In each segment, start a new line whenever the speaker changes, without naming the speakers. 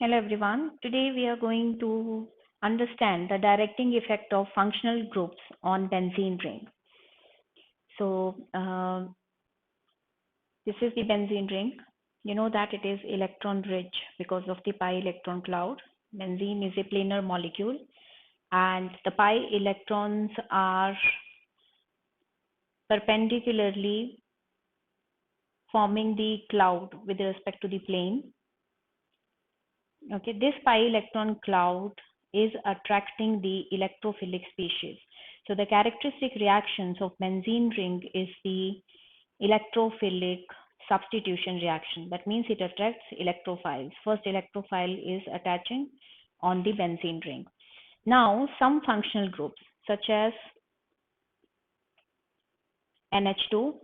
Hello everyone. Today we are going to understand the directing effect of functional groups on benzene ring. So this is the benzene ring. You know that it is electron rich because of the pi electron cloud. Benzene is a planar molecule and the pi electrons are perpendicularly forming the cloud with respect to the plane. Okay, this pi electron cloud is attracting the electrophilic species. So the characteristic reactions of benzene ring is the electrophilic substitution reaction. That means it attracts electrophiles. First electrophile is attaching on the benzene ring. Now some functional groups such as NH2,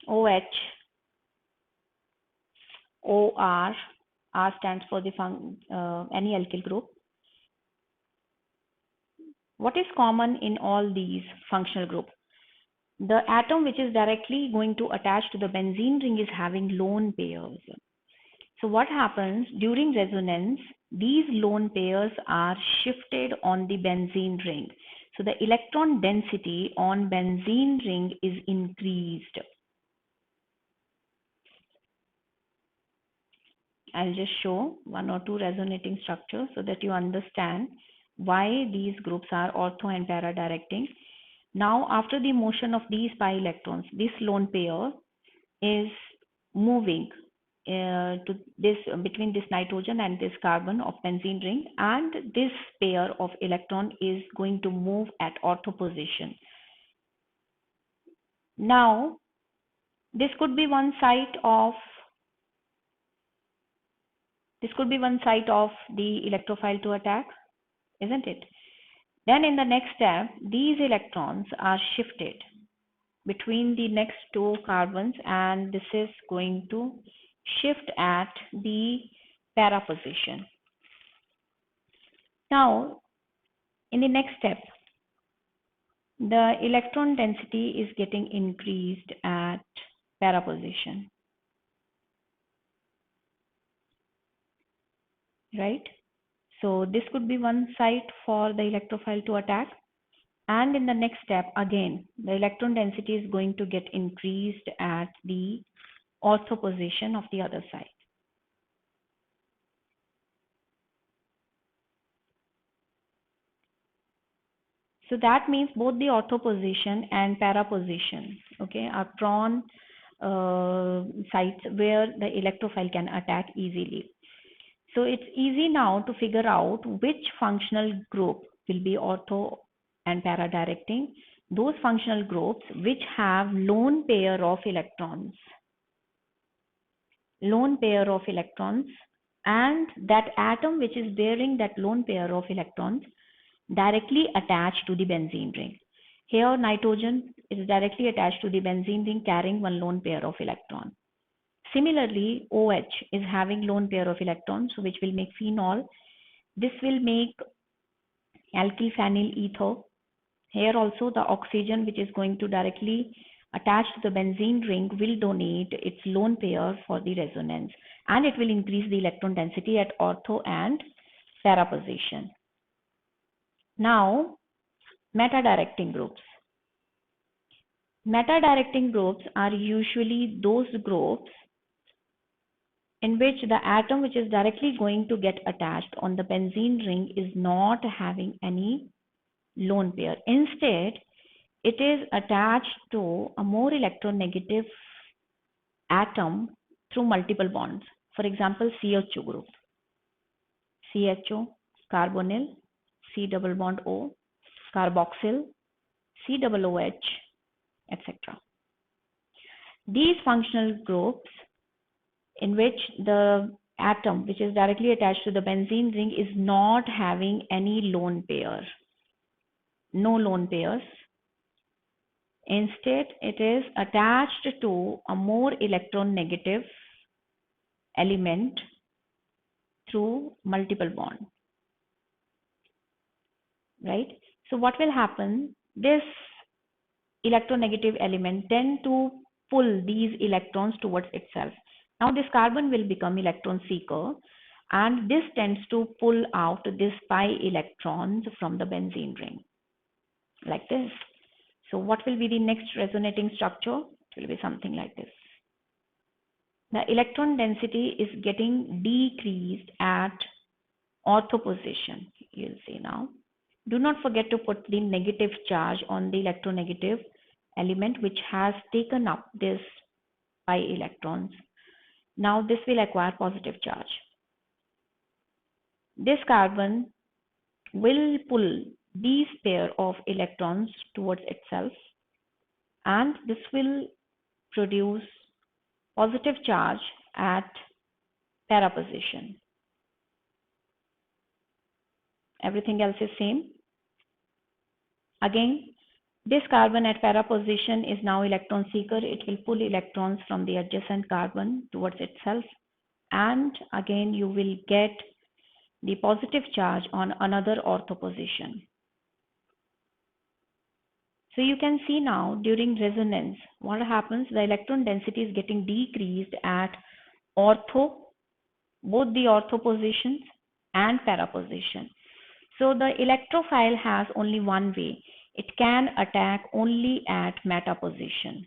OH, OR, R stands for the any alkyl group. What is common in all these functional groups? The atom which is directly going to attach to the benzene ring is having lone pairs. So what happens during resonance? These lone pairs are shifted on the benzene ring. So the electron density on benzene ring is increased. I'll just show one or two resonating structures so that you understand why these groups are ortho and para directing. Now, after the motion of these pi electrons, this lone pair is moving to this between this nitrogen and this carbon of benzene ring, and this pair of electron is going to move at ortho position. Now, this could be one site of the electrophile to attack, isn't it? Then in the next step, these electrons are shifted between the next two carbons, and this is going to shift at the para position. Now, in the next step, the electron density is getting increased at para position, right? So this could be one site for the electrophile to attack. And in the next step, again, the electron density is going to get increased at the ortho position of the other side. So that means both the ortho position and para position, okay, are prone sites where the electrophile can attack easily. So it's easy now to figure out which functional group will be ortho and para directing. Those functional groups which have lone pair of electrons, and that atom which is bearing that lone pair of electrons directly attached to the benzene ring. Here nitrogen is directly attached to the benzene ring carrying one lone pair of electron. Similarly, OH is having lone pair of electrons, which will make phenol. This will make alkyl phenyl ether. Here also the oxygen which is going to directly attach to the benzene ring will donate its lone pair for the resonance, and it will increase the electron density at ortho and para position. Now, meta-directing groups. Meta-directing groups are usually those groups in which the atom which is directly going to get attached on the benzene ring is not having any lone pair. Instead, it is attached to a more electronegative atom through multiple bonds. For example, CH2 group. CHO, carbonyl, C double bond O, carboxyl, C double OH, etc. These functional groups in which the atom which is directly attached to the benzene ring is not having any lone pair, no lone pairs. Instead, it is attached to a more electronegative element through multiple bonds, right? So what will happen? This electronegative element tend to pull these electrons towards itself. Now this carbon will become electron seeker, and this tends to pull out these pi electrons from the benzene ring, like this. So what will be the next resonating structure? It will be something like this. The electron density is getting decreased at ortho position. You'll see now. Do not forget to put the negative charge on the electronegative element which has taken up this pi electrons. Now this will acquire positive charge. This carbon will pull these pair of electrons towards itself, and this will produce positive charge at para position. Everything else is same. Again, this carbon at para position is now electron seeker. It will pull electrons from the adjacent carbon towards itself, and again you will get the positive charge on another ortho position. So you can see now during resonance, what happens? The electron density is getting decreased at ortho, both the ortho positions and para position. So the electrophile has only one way. It can attack only at meta position.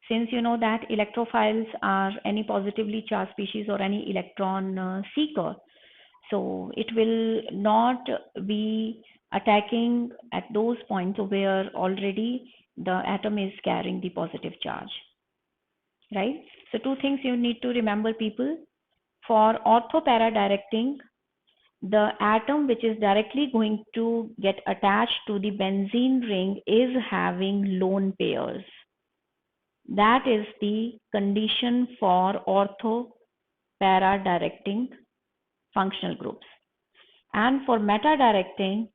Since you know that electrophiles are any positively charged species or any electron seeker, so it will not be attacking at those points where already the atom is carrying the positive charge, right? So two things you need to remember, people. For ortho-para directing, the atom which is directly going to get attached to the benzene ring is having lone pairs. That is the condition for ortho-para directing functional groups. And for meta directing,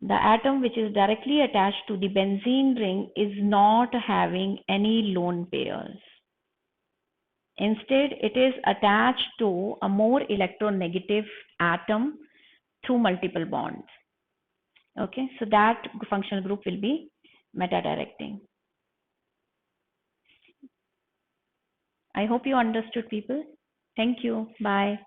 the atom which is directly attached to the benzene ring is not having any lone pairs. Instead, it is attached to a more electronegative atom through multiple bonds. Okay, so that functional group will be meta directing. I hope you understood, people. Thank you. Bye.